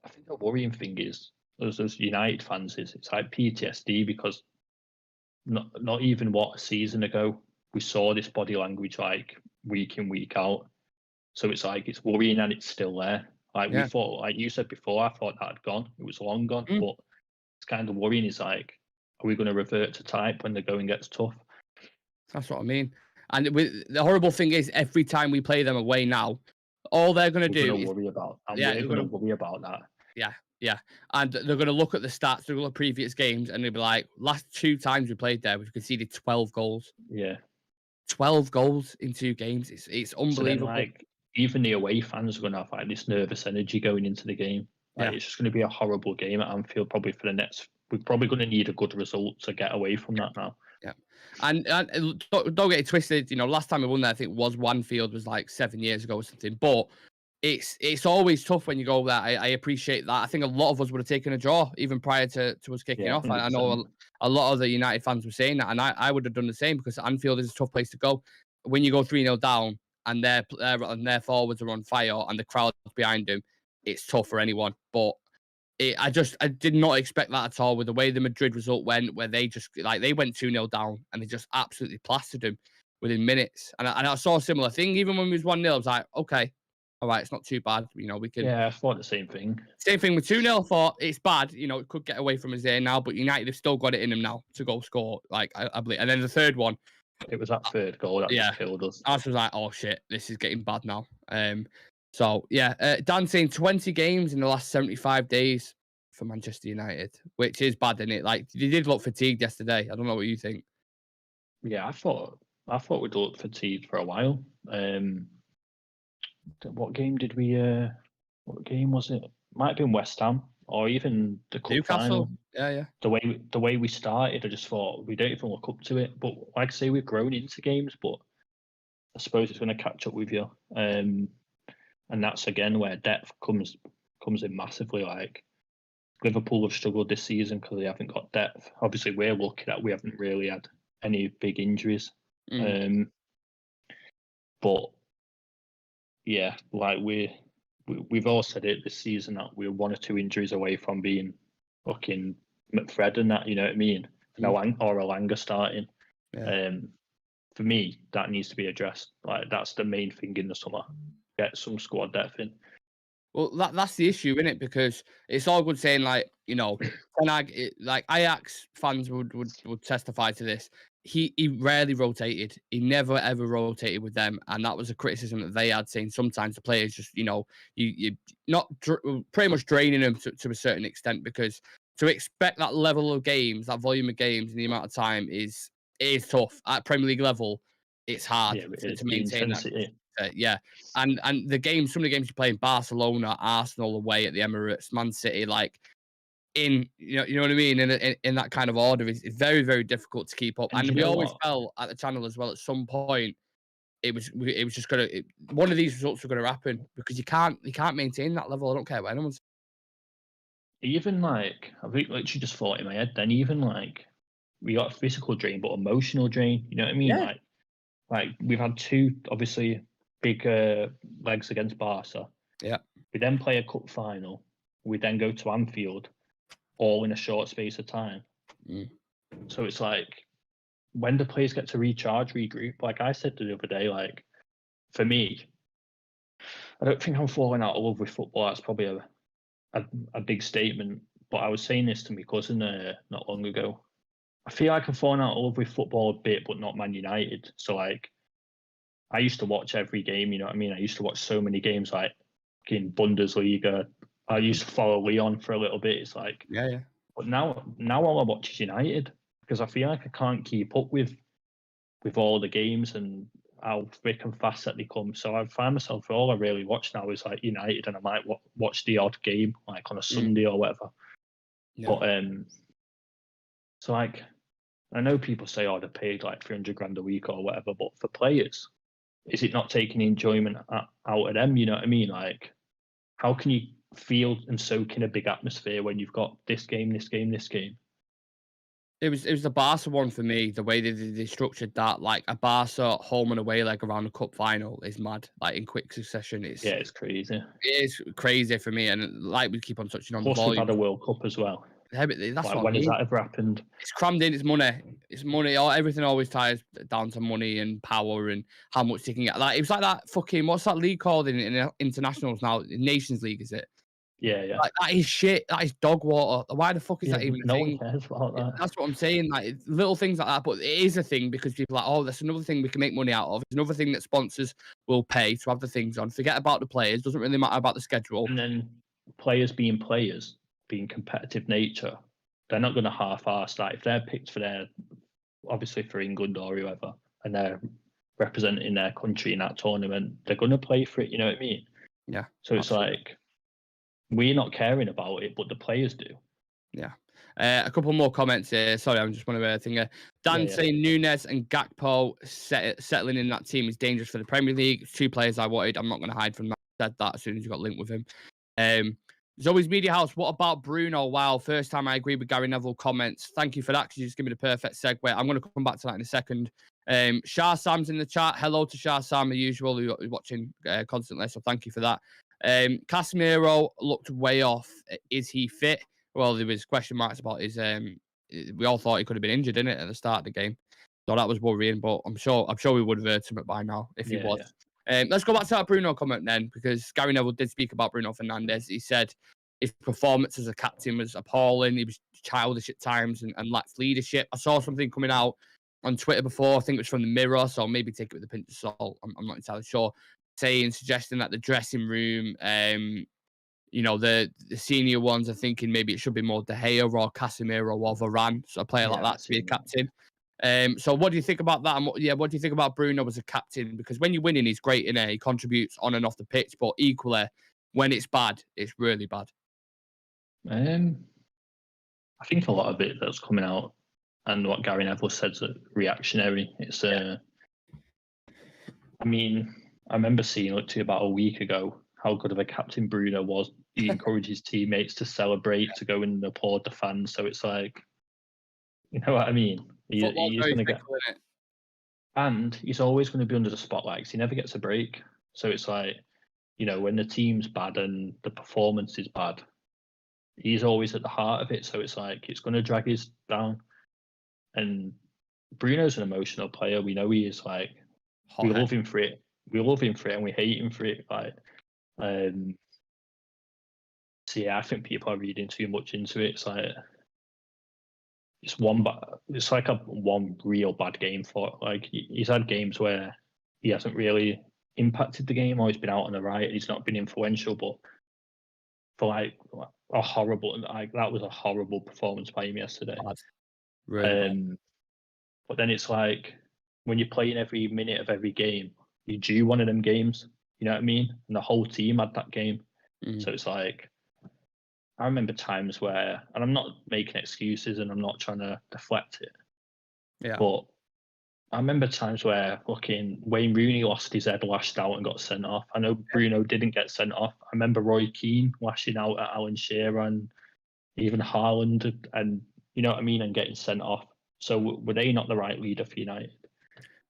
I think the worrying thing is, as United fans, it's like PTSD because not even a season ago we saw this body language like week in, week out. So it's like it's worrying and it's still there. We thought, like you said before, I thought that had gone. It was long gone. But it's kind of worrying. Is like, are we going to revert to type when the going gets tough? That's what I mean. And the horrible thing is, every time we play them away now, all they're going to do is worry about. We're going to worry about that. Yeah. And they're going to look at the stats, they're going to look at previous games, and they'll be like, last 2 times we played there, we've conceded 12 goals. Yeah. 12 goals in 2 games. It's unbelievable. So then, even the away fans are going to have this nervous energy going into the game. It's just going to be a horrible game at Anfield. Probably for the next, we're probably going to need a good result to get away from that now. Yeah. And don't get it twisted. Last time we won there, I think was Anfield was like 7 years ago or something. But it's always tough when you go there. I appreciate that. I think a lot of us would have taken a draw even prior to us kicking off. 100%. I know a lot of the United fans were saying that, and I would have done the same because Anfield is a tough place to go. When you go 3-0 down and their forwards are on fire and the crowd behind them, it's tough for anyone. But I did not expect that at all with the way the Madrid result went, where they just they went 2-0 down and they just absolutely plastered them within minutes. And I saw a similar thing even when we was 1-0. I was like, okay, all right, it's not too bad. We can. Yeah, I thought the same thing. Same thing with 2-0. I thought it's bad. It could get away from us there now, but United have still got it in them now to go score. I believe. And then the third one. It was that third goal that just killed us. I was like, oh shit, this is getting bad now. So yeah, Dan saying 20 games in the last 75 days for Manchester United, which is bad, isn't it? Like, they did look fatigued yesterday. I don't know what you think. Yeah, I thought we'd look fatigued for a while. What game did we? What game was it? Might have been West Ham. or even the cup Newcastle. final. Yeah. The way we started, I just thought we don't even look up to it. But like I say, we've grown into games, but I suppose it's going to catch up with you. And that's again where depth comes in massively. Like Liverpool have struggled this season because they haven't got depth. Obviously, we're lucky that we haven't really had any big injuries. But yeah, like we've all said it this season that we're 1 or 2 injuries away from being fucking McFred and that, you know what I mean? Or Alanga starting. Yeah. For me, that needs to be addressed. Like that's the main thing in the summer. Get some squad depth in. Well, that's the issue, isn't it? Because it's all good saying like, you know, like Ajax fans would testify to this. He rarely rotated. He never ever rotated with them, and that was a criticism that they had, saying sometimes the players just, you know, you not pretty much draining them to a certain extent, because to expect that level of games, that volume of games, and the amount of time is tough at Premier League level. It's hard to maintain that. Yeah, and the games, some of the games you play in Barcelona, Arsenal away at the Emirates, Man City, like in you know what I mean, in that kind of order, it's very very difficult to keep up. And we always felt at the channel as well at some point it was just gonna one of these results were gonna happen, because you can't maintain that level. I don't care what anyone's. Even like I think literally just thought in my head. Then even like we got physical drain, but emotional drain. You know what I mean? Yeah. Like we've had 2 obviously big legs against Barca. Yeah. We then play a cup final. We then go to Anfield, all in a short space of time. So it's like, when do players get to recharge, regroup? Like I said the other day, like for me, I don't think I'm falling out of love with football. That's probably a big statement. But I was saying this to my cousin not long ago. I feel like I'm falling out of love with football a bit, but not Man United. So like, I used to watch every game, you know what I mean? I used to watch so many games, like in Bundesliga. I used to follow Leon for a little bit. It's like, yeah. But now all I watch is United, because I feel like I can't keep up with all the games and how thick and fast that they come. So I find myself, all I really watch now is like United, and I might watch the odd game like on a Sunday or whatever. Yeah. But so like, I know people say, oh, they're paid like 300 grand a week or whatever, but for players, is it not taking the enjoyment out of them? You know what I mean? Like, how can you feel and soak in a big atmosphere when you've got this game, this game, this game? It was the Barca one for me. The way they structured that, like a Barca home and away leg around the cup final, is mad. Like in quick succession, it's crazy. It is crazy for me, and like we keep on touching on. Plus, we've had a World Cup as well. Yeah, but that's like, what when has that ever happened? It's crammed in. It's money. It's money. Everything always ties down to money and power and how much they can get. Like it was like that fucking, what's that league called in internationals now? Nations League, is it? Yeah. Like, that is shit. That is dog water. Why the fuck is that even no a thing? One cares about that. That's what I'm saying. Like little things like that, but it is a thing because people are like, oh, that's another thing we can make money out of. It's another thing that sponsors will pay to have the things on. Forget about the players. Doesn't really matter about the schedule. And then players, being competitive nature, they're not going to half-arse that. If they're picked for obviously for England or whoever, and they're representing their country in that tournament, they're going to play for it. You know what I mean? Yeah. So it's like, we're not caring about it, but the players do. Yeah. A couple more comments here. Sorry, I'm just one of the thing. Dan saying Nunes and Gakpo settling in that team is dangerous for the Premier League. 2 players I wanted. I'm not going to hide from that. I said that as soon as you got linked with him. Zoe's Media House, what about Bruno? Wow, first time I agree with Gary Neville comments. Thank you for that, because you just give me the perfect segue. I'm going to come back to that in a second. Shah Sam's in the chat. Hello to Shah Sam, as usual, who's watching constantly, so thank you for that. Casemiro looked way off. Is he fit? Well, there was question marks about his. We all thought he could have been injured, didn't it, at the start of the game? So that was worrying, but I'm sure we would have heard him by now if he was. Yeah. Let's go back to that Bruno comment then, because Gary Neville did speak about Bruno Fernandes. He said his performance as a captain was appalling. He was childish at times and lacked leadership. I saw something coming out on Twitter before. I think it was from the Mirror, so maybe take it with a pinch of salt. I'm not entirely sure. Suggesting that the dressing room, the senior ones are thinking maybe it should be more De Gea or Casemiro or Varane, so a player like that to be a captain. So what do you think about that? And what do you think about Bruno as a captain? Because when you're winning, he's great, innit? He contributes on and off the pitch, but equally, when it's bad, it's really bad. I think a lot of it that's coming out and what Gary Neville said's reactionary. It's I mean, I remember seeing up to about a week ago how good of a captain Bruno was. He encouraged his teammates to celebrate, to go and applaud the fans. So it's like, you know what I mean? He's going to get, and he's always going to be under the spotlight because he never gets a break. So it's like, you know, when the team's bad and the performance is bad, he's always at the heart of it. So it's like, it's going to drag us down. And Bruno's an emotional player. We know he is. Like, we love him for it. We love him for it, and we hate him for it. Like, so yeah, I think people are reading too much into it. It's like it's like one real bad game for. Like, he's had games where he hasn't really impacted the game, or he's been out on the right. He's not been influential, but for like a horrible, like that was a horrible performance by him yesterday. Really but then it's like when you're playing every minute of every game, you do one of them games. You know what I mean? And the whole team had that game. So it's like, I remember times where, and I'm not making excuses and I'm not trying to deflect it. Yeah. But I remember times where fucking Wayne Rooney lost his head, lashed out and got sent off. I know Bruno didn't get sent off. I remember Roy Keane lashing out at Alan Shearer and even Haaland and you know what I mean, and getting sent off. So were they not the right leader for United?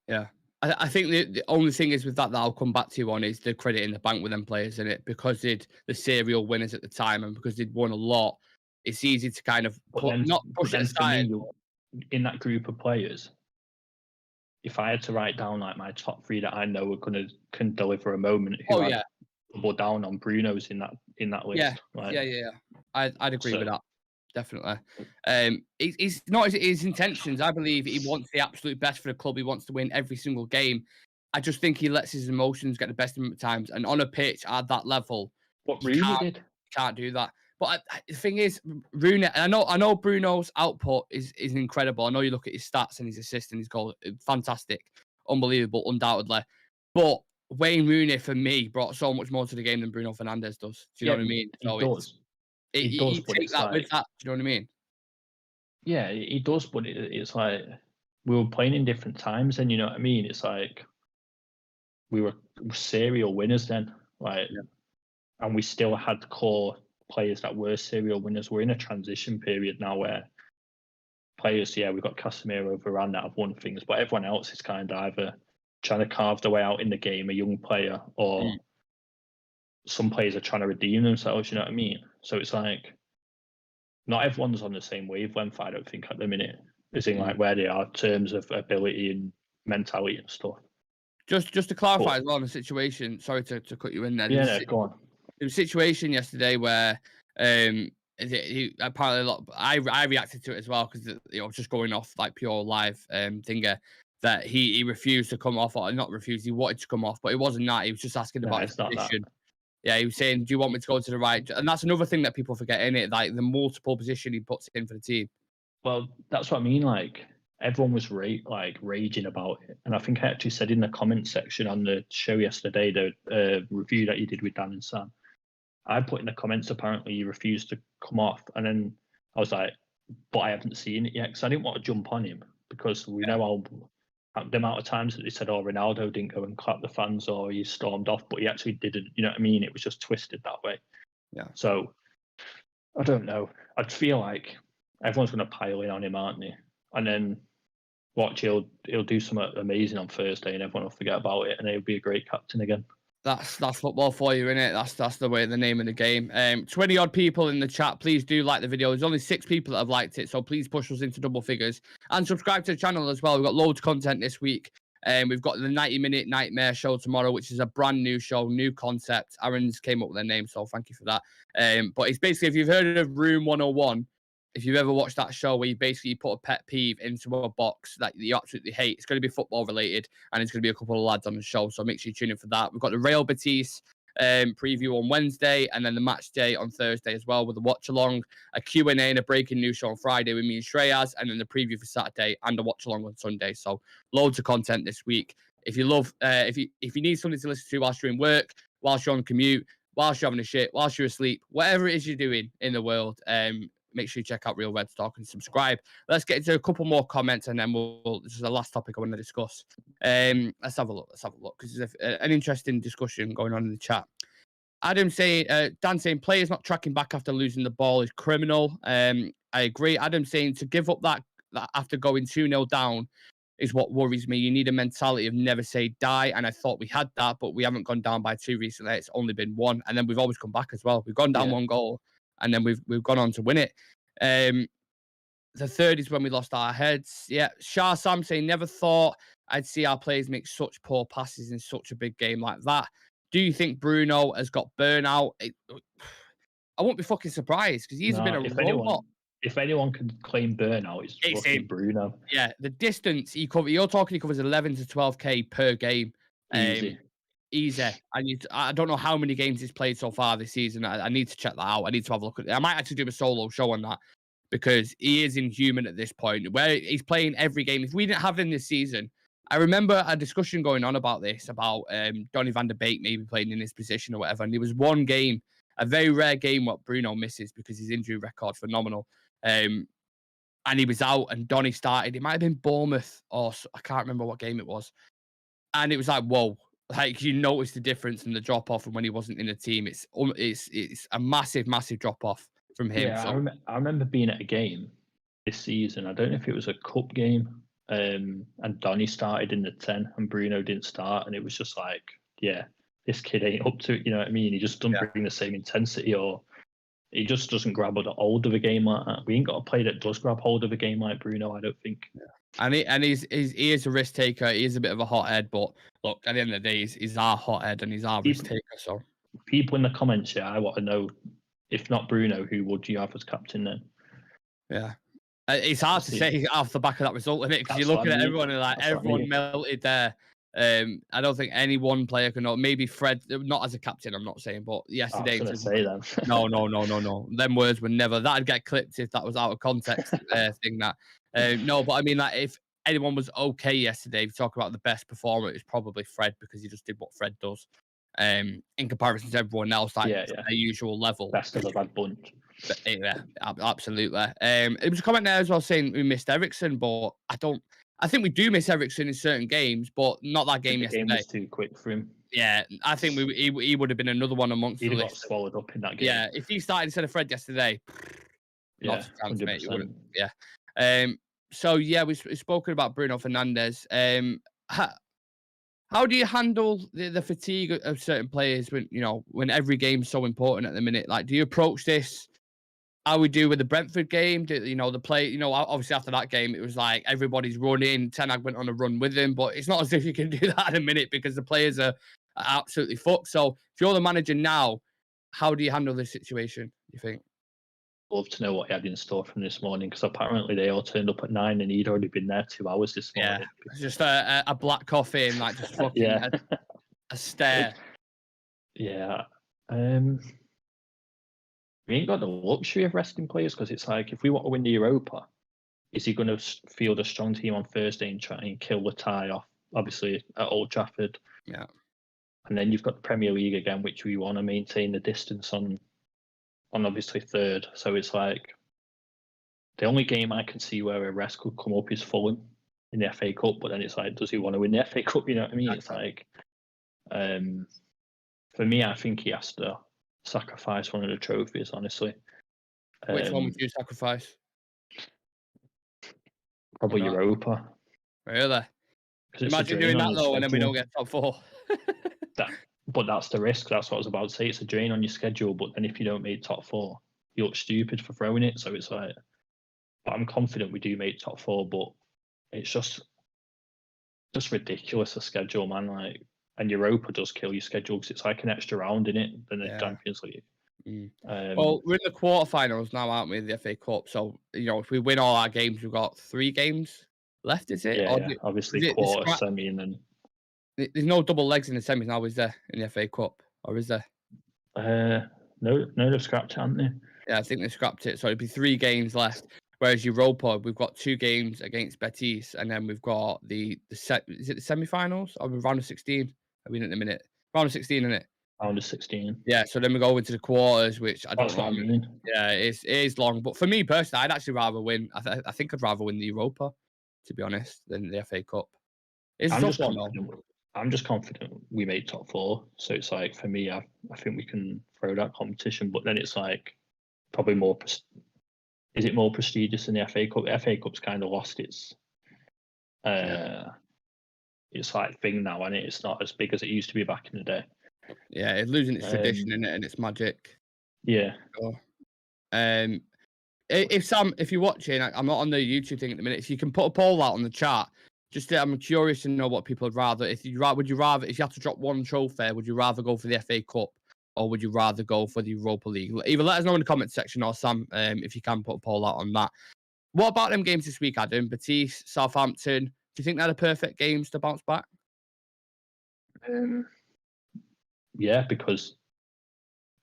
Yeah. I think the only thing is with that I'll come back to you on is the credit in the bank with them players in it, because they'd the serial winners at the time and because they'd won a lot. It's easy to kind of not push it aside. Me, in that group of players, if I had to write down like my top three that I know can deliver a moment, I'd double down on Bruno's in that list. Yeah, like, yeah. I'd agree with that. Definitely. It's not his intentions. I believe he wants the absolute best for the club. He wants to win every single game. I just think he lets his emotions get the best of him at times. And on a pitch at that level, what Rooney did, can't do that. But the thing is, Rooney. I know Bruno's output is incredible. I know you look at his stats and his assists and his goals, fantastic, unbelievable, undoubtedly. But Wayne Rooney, for me, brought so much more to the game than Bruno Fernandes does. Do you know what I mean? He does. He does, but it's that with that. Do you know what I mean? Yeah, he does, but it's like we were playing in different times, and you know what I mean. It's like we were serial winners then, like, and we still had core players that were serial winners. We're in a transition period now where players, we've got Casemiro, Varane that have won things, but everyone else is kind of either trying to carve their way out in the game, a young player, or some players are trying to redeem themselves. You know what I mean? So it's like not everyone's on the same wavelength, I don't think, at the minute, as in like where they are in terms of ability and mentality and stuff. Just to clarify as well on the situation, sorry to cut you in there. Go on. There was a situation yesterday where he apparently I reacted to it as well because just going off like pure live thinger that he refused to come off, or not refused, he wanted to come off, but it wasn't that. He was just asking about his position. Yeah, he was saying, do you want me to go to the right? And that's another thing that people forget, in it, like the multiple position he puts in for the team. Well, that's what I mean. Like, everyone was raging about it. And I think I actually said in the comment section on the show yesterday, the review that you did with Dan and Sam, I put in the comments, apparently he refused to come off. And then I was like, but I haven't seen it yet, because I didn't want to jump on him, because we know how the amount of times that they said, Ronaldo didn't go and clap the fans or he stormed off, but he actually didn't. You know what I mean? It was just twisted that way. Yeah. So I don't know. I'd feel like everyone's going to pile in on him, aren't they? And then watch, he'll do something amazing on Thursday and everyone will forget about it and he'll be a great captain again. That's football for you, innit? That's the way, the name of the game. 20 odd people in the chat. Please do like the video. There's only 6 people that have liked it, so please push us into double figures and subscribe to the channel as well. We've got loads of content this week. We've got the 90-minute nightmare show tomorrow, which is a brand new show, new concept. Aaron's came up with their name, so thank you for that. But it's basically, if you've heard of Room 101, if you've ever watched that show where you basically put a pet peeve into a box that you absolutely hate, it's going to be football related, and it's going to be a couple of lads on the show. So make sure you tune in for that. We've got the Real Betis preview on Wednesday, and then the match day on Thursday as well with a watch along, a Q&A and a breaking news show on Friday with me and Shreyas, and then the preview for Saturday and a watch along on Sunday. So loads of content this week. If you love, if you need something to listen to whilst you're in work, whilst you're on commute, whilst you're having a shit, whilst you're asleep, whatever it is you're doing in the world, make sure you check out Real Red Talk and subscribe. Let's get into a couple more comments, and then this is the last topic I want to discuss. Let's have a look. Because there's an interesting discussion going on in the chat. Dan saying players not tracking back after losing the ball is criminal. I agree. Adam saying to give up that after going 2-0 down is what worries me. You need a mentality of never say die. And I thought we had that, but we haven't gone down by 2 recently. It's only been 1. And then we've always come back as well. We've gone down 1 goal and then we've gone on to win it. The third is when we lost our heads. Yeah. Shah Sam saying never thought I'd see our players make such poor passes in such a big game like that. Do you think Bruno has got burnout? I won't be fucking surprised because he's been a robot. If anyone can claim burnout, it's fucking Bruno. Yeah, the distance he covers. You're talking he covers 11 to 12k per game. Easy. I don't know how many games he's played so far this season. I need to check that out. I need to have a look at it. I might actually do a solo show on that because he is inhuman at this point. Where he's playing every game. If we didn't have him this season, I remember a discussion going on about this, about Donny van der Beek maybe playing in his position or whatever. And there was one game, a very rare game, what Bruno misses because his injury record's phenomenal. And he was out and Donny started. It might have been Bournemouth or I can't remember what game it was. And it was like, whoa, like you notice the difference in the drop off from when he wasn't in the team. It's a massive, massive drop off from him. Yeah, so. I remember being at a game this season. I don't know if it was a cup game. And Donny started in the 10 and Bruno didn't start. And it was just like, yeah, this kid ain't up to it. You know what I mean? He just doesn't bring the same intensity or he just doesn't grab hold of a game like that. We ain't got a player that does grab hold of a game like Bruno, I don't think. Yeah. And he is a risk taker. He is a bit of a hothead, but look, at the end of the day, he's our hothead and he's our risk taker. So people in the comments, I want to know, if not Bruno, who would you have as captain then? Yeah. It's hard to say off the back of that result, isn't it? Because you're looking at everyone and like everyone melted there. I don't think any one player can know. Maybe Fred, not as a captain, I'm not saying, but yesterday. I was going to say that. No. Them words were never. That'd get clipped if that was out of context. Thing that. No, but I mean, like if anyone was okay yesterday, if you talk about the best performer, it's probably Fred because he just did what Fred does. In comparison to everyone else, like their usual level. Best of a bad bunch. Yeah, absolutely. It was a comment there as well saying we missed Eriksen, but I think we do miss Eriksen in certain games, but not that game yesterday. The game was too quick for him. Yeah, I think he would have been another one amongst the list. He'd got swallowed up in that game. Yeah, if he started instead of Fred yesterday, not a chance, mate. You wouldn't. Yeah. So yeah, we've spoken about Bruno Fernandes. How do you handle the fatigue of certain players when every game's so important at the minute? Like, do you approach this how we do with the Brentford game? The play, obviously after that game, it was like everybody's running. Ten Hag went on a run with him, but it's not as if you can do that in a minute because the players are absolutely fucked. So if you're the manager now, how do you handle this situation, you think? Love to know what he had in store from this morning because apparently they all turned up at 9 and he'd already been there 2 hours this morning. Yeah, just a black coffee and like just fucking a stare. Yeah. We ain't got the luxury of resting players because it's like if we want to win the Europa, is he going to field a strong team on Thursday and try and kill the tie off, obviously, at Old Trafford? Yeah. And then you've got the Premier League again, which we want to maintain the distance on obviously third. So it's like the only game I can see where a rest could come up is Fulham in the FA Cup, but then it's like, does he want to win the FA Cup? You know what I mean? It's like, for me, I think he has to sacrifice one of the trophies, honestly. Which one would you sacrifice? Probably Europa. Really? Imagine doing that though, and then we don't get top 4. But that's the risk. That's what I was about to say. It's a drain on your schedule, but then if you don't make top 4, you look stupid for throwing it. So it's like, but I'm confident we do make top 4, but it's just ridiculous, the schedule, man. Like, and Europa does kill your schedule because it's like an extra round in it than the Champions League. Well, we're in the quarterfinals now, aren't we, in the FA Cup? So, if we win all our games, we've got 3 games left, is it? Yeah, obviously quarter, semi, and then... There's no double legs in the semis now, is there, in the FA Cup? Or is there? No, they've scrapped it, haven't they? Yeah, I think they scrapped it. So it'd be 3 games left. Whereas Europa, we've got 2 games against Betis, and then we've got is it the semi-finals? Or round of 16? I mean, at the minute. Round of 16, isn't it? round of 16. Yeah, so then we go into the quarters, which I don't That's know. what I mean. Yeah, it is long, but for me personally, I'd actually rather win. I think I'd rather win the Europa, to be honest, than the FA Cup. It's a I'm tough just one, though. confident. I'm just confident we make top 4. So it's like for me, I think we can throw that competition. But then it's like probably more. Is it more prestigious than the FA Cup? The FA Cup's kind of lost its. It's like thing now, and it's not as big as it used to be back in the day. Yeah, it's losing its tradition and its magic. Yeah. So, if Sam, if you're watching, I'm not on the YouTube thing at the minute. If you can put a poll out on the chat, I'm curious to know what people would rather. Would you rather, if you had to drop one trophy, would you rather go for the FA Cup or would you rather go for the Europa League? Either let us know in the comment section or Sam, if you can put a poll out on that. What about them games this week, Adam? Betis, Southampton. Do you think they're the perfect games to bounce back? Yeah, because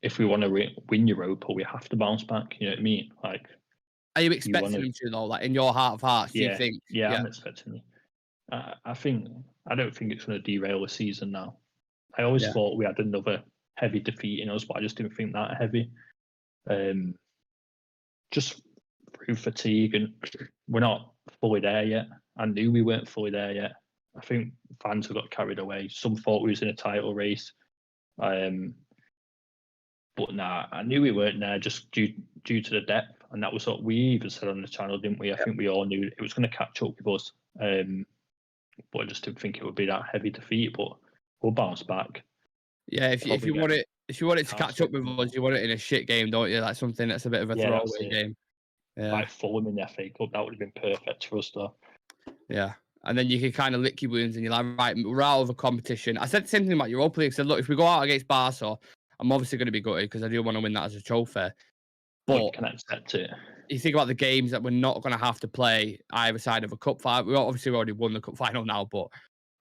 if we want to win Europa, we have to bounce back. You know what I mean? Like, are you expecting them to though? Like in your heart of hearts, do you think? Yeah, I'm expecting it. I don't think it's going to derail the season now. I always thought we had another heavy defeat in us, but I just didn't think that heavy. Just through fatigue, and we're not fully there yet. I knew we weren't fully there yet. I think fans have got carried away. Some thought we was in a title race. But nah, I knew we weren't there just due to the depth, and that was what we even said on the channel, didn't we? I think we all knew it was going to catch up with us, but I just didn't think it would be that heavy defeat. But we'll bounce back. Yeah, if you want it to catch up with us, you want it in a shit game, don't you? Like something that's a bit of a throwaway game. Yeah, like Fulham in the FA Cup, that would have been perfect for us, though. Yeah. And then you can kind of lick your wounds and you're like, right, we're out of a competition. I said the same thing about Europa League. I said, look, if we go out against Barca, I'm obviously going to be gutted because I do want to win that as a trophy. But you can accept it. You think about the games that we're not going to have to play either side of a cup final. We obviously already won the cup final now, but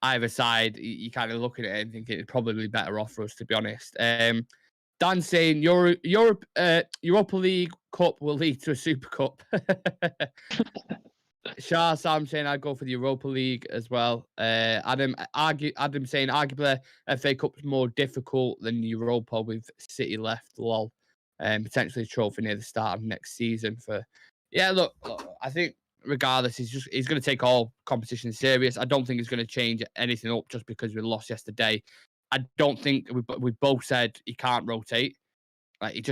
either side, you kind of looking at it and thinking it's probably better off for us, to be honest. Dan saying Europa League Cup will lead to a Super Cup. Shah Sam saying I'd go for the Europa League as well. Adam saying arguably FA Cup's more difficult than Europa with City left. Lol. Potentially a trophy near the start of next season. Look, I think regardless, he's going to take all competition serious. I don't think he's going to change anything up just because we lost yesterday. I don't think we both said he can't rotate. Like he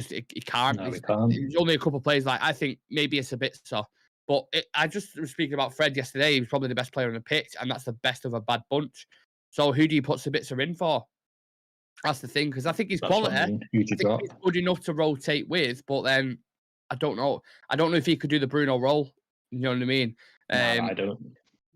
can't. No, we can't. There's only a couple of players. Like I think maybe it's a bit so. But I just was speaking about Fred yesterday. He was probably the best player on the pitch, and that's the best of a bad bunch. So who do you put Sabitzer in for? That's the thing, because I think he's quality. I think he's good enough to rotate with, but then I don't know. I don't know if he could do the Bruno role. You know what I mean? No, I don't.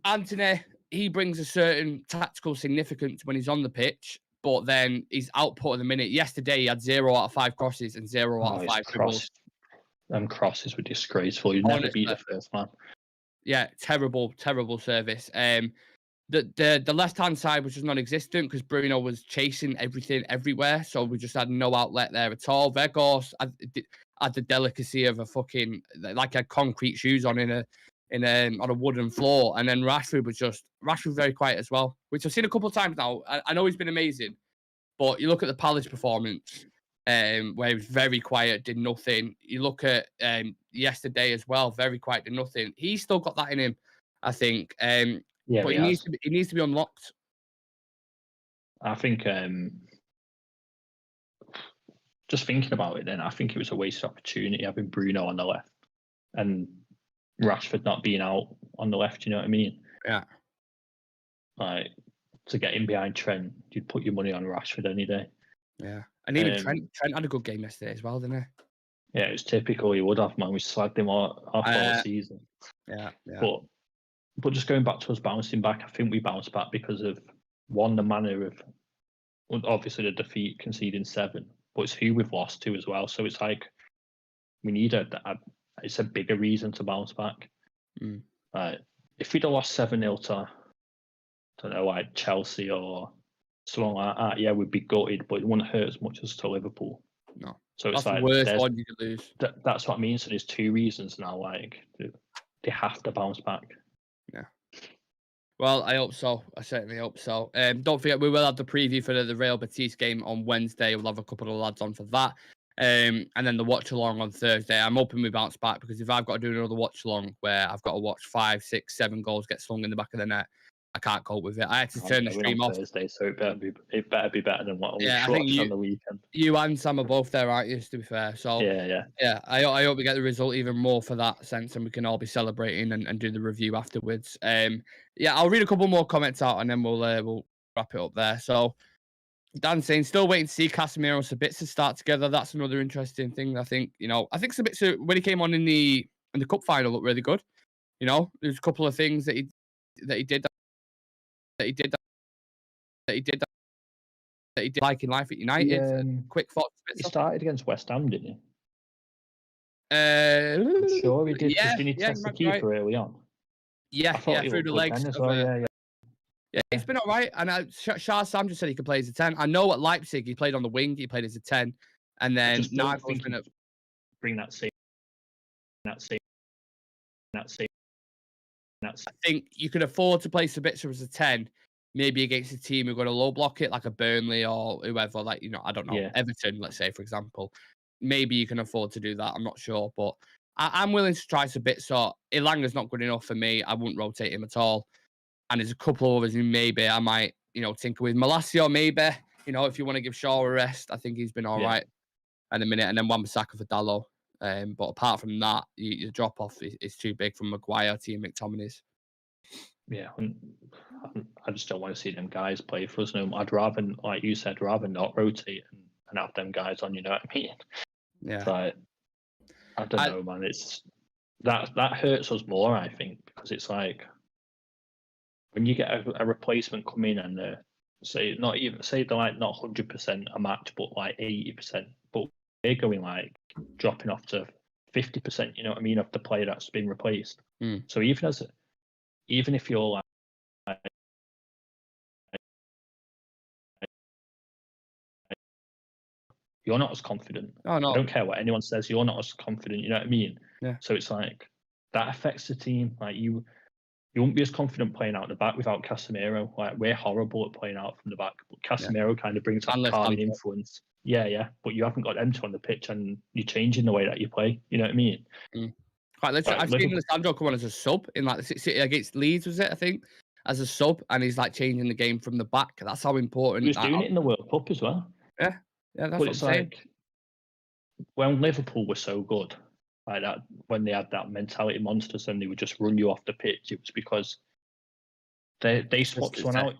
Anthony, he brings a certain tactical significance when he's on the pitch, but then his output at the minute. Yesterday, he had 0 out of 5 crosses and 0 out of 5 dribbles. Them crosses were disgraceful. You'd never beat the first man. Yeah, terrible service. The left-hand side was just non-existent because Bruno was chasing everything everywhere, so we just had no outlet there at all. Vegas had the delicacy of a fucking like had concrete shoes on on a wooden floor, and then Rashford was very quiet as well, which I've seen a couple of times now. I know he's been amazing, but you look at the Palace performance, where he was very quiet, did nothing. You look at yesterday as well, very quiet, did nothing. He's still got that in him, I think. Yeah, but he needs to be unlocked. I think just thinking about it then, I think it was a wasted opportunity having Bruno on the left and Rashford not being out on the left, you know what I mean? Yeah. Like to get in behind Trent, you'd put your money on Rashford any day. Yeah. And even Trent had a good game yesterday as well, didn't he? Yeah, it was typical he would have, man. We slagged him off all season. Yeah. But just going back to us bouncing back, I think we bounced back because of one, the manner of obviously the defeat, conceding 7, but it's who we've lost to as well. So it's like we need it's a bigger reason to bounce back. If we'd have lost 7-0 to, I don't know, like Chelsea or someone like that, yeah, we'd be gutted, but it wouldn't hurt as much as to Liverpool. No. So it's that's like the worst one you could lose. That's what I mean. So there's 2 reasons now. Like they have to bounce back. Yeah. Well, I hope so. I certainly hope so. Don't forget, we will have the preview for the Real Betis game on Wednesday. We'll have a couple of lads on for that. And then the watch along on Thursday. I'm hoping we bounce back because if I've got to do another watch along where I've got to watch 5, 6, 7 goals get slung in the back of the net, I can't cope with it. I had to turn the We're on stream off. Thursday, so it better be better than what we Yeah, I were think watching on the weekend. you and Sam are both there, aren't you? To be fair, so Yeah. yeah, I hope we get the result even more for that sense, and we can all be celebrating and do the review afterwards. Yeah, I'll read a couple more comments out, and then we'll wrap it up there. So Dan saying, still waiting to see Casemiro and Sabitzer start together. That's another interesting thing. I think Sabitzer when he came on in the cup final looked really good. There's a couple of things that he did like in life at United. Quick thoughts. He started against West Ham, didn't he? I'm sure he did. Yeah, Didn't he test the keeper early on? Yeah, through the legs as well. Yeah, he's been all right. And Shah Sam just said he could play as a 10. I know at Leipzig he played on the wing. He played as a 10. And then Nagel's been bring that same. I think you could afford to play Sabitzer as a 10, maybe against a team who are going to low block it, like a Burnley or whoever, I don't know, Everton, let's say, for example. Maybe you can afford to do that. I'm not sure. But I'm willing to try Sabitzer. Ilanga's not good enough for me. I wouldn't rotate him at all. And there's a couple of others who maybe I might, tinker with. Malacio, maybe, if you want to give Shaw a rest. I think he's been all right in a minute. And then Wan-Bissaka for Dalot. But apart from that, your drop-off is too big from Maguire to McTominay's. Yeah, I just don't want to see them guys play for us. No, I'd rather, like you said, not rotate and have them guys on. You know what I mean? Yeah. Like, I don't know, man. It's that hurts us more, I think, because it's like when you get a replacement come in and say they're like not 100% a match, but like 80%, but they're going like dropping off to 50%. You know what I mean, of the player that's been replaced. So even if you're like you're not as confident. Oh no, I don't care what anyone says. You're not as confident. You know what I mean? Yeah. So it's like that affects the team. Like you won't be as confident playing out the back without Casemiro. Like we're horrible at playing out from the back, but Casemiro kind of brings that calming influence. Yeah. But you haven't got them two on the pitch, and you're changing the way that you play. You know what I mean? Quite literally, I've seen Alessandro come on as a sub in like the City against Leeds, was it? I think as a sub, and he's like changing the game from the back. That's how important. He was doing it in the World Cup as well. Yeah, that's what I'm saying. Like when Liverpool were so good, like that, when they had that mentality monsters and they would just run you off the pitch, it was because they swapped one out.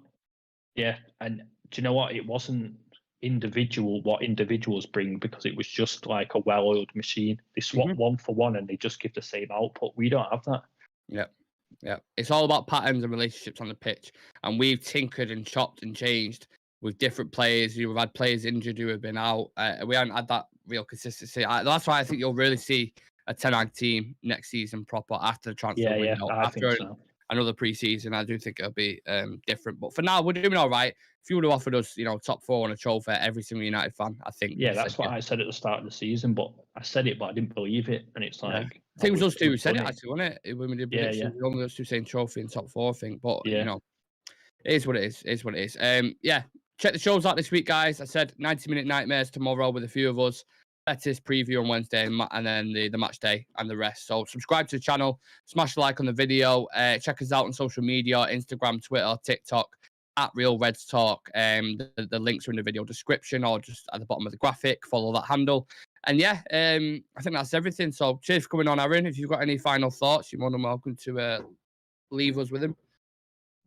Yeah, and do you know what? It wasn't what individuals bring, because it was just like a well-oiled machine. They swap one for one and they just give the same output. We don't have that. Yeah. It's all about patterns and relationships on the pitch, and we've tinkered and chopped and changed with different players. We've had players injured who have been out. We haven't had that real consistency. That's why I think you'll really see a 10-man team next season proper after the transfer window. I think so. Another pre-season, I do think it'll be different. But for now, we're doing all right. If you would have offered us, top 4 on a trophy, every single United fan, I think. Yeah, that's what I said at the start of the season, but I said it, but I didn't believe it. And it's like, I think it was us two who said it, actually, wasn't it? When we did predictions, it was only us two saying trophy and top 4, I think. But, it is what it is. It is what it is. Check the shows out this week, guys. I said 90-minute nightmares tomorrow with a few of us. Betis preview on Wednesday, and then the match day and the rest. So subscribe to the channel, smash the like on the video, check us out on social media, Instagram, Twitter, TikTok, at Real Reds Talk. The links are in the video description or just at the bottom of the graphic. Follow that handle. And I think that's everything. So cheers for coming on, Aaron. If you've got any final thoughts, you're more than welcome to leave us with them.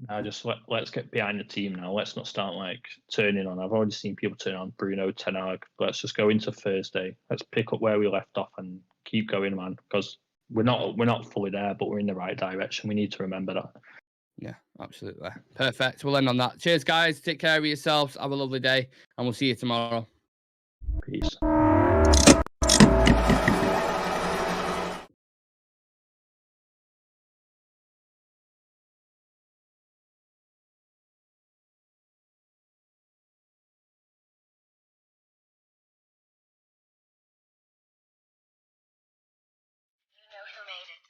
No, just let's get behind the team now. Let's not start like turning on. I've already seen people turn on Bruno, Ten Hag. Let's just go into Thursday. Let's pick up where we left off and keep going, man. Because we're not fully there, but we're in the right direction. We need to remember that. Yeah, absolutely. Perfect. We'll end on that. Cheers, guys. Take care of yourselves. Have a lovely day, and we'll see you tomorrow. Peace. You know who made it.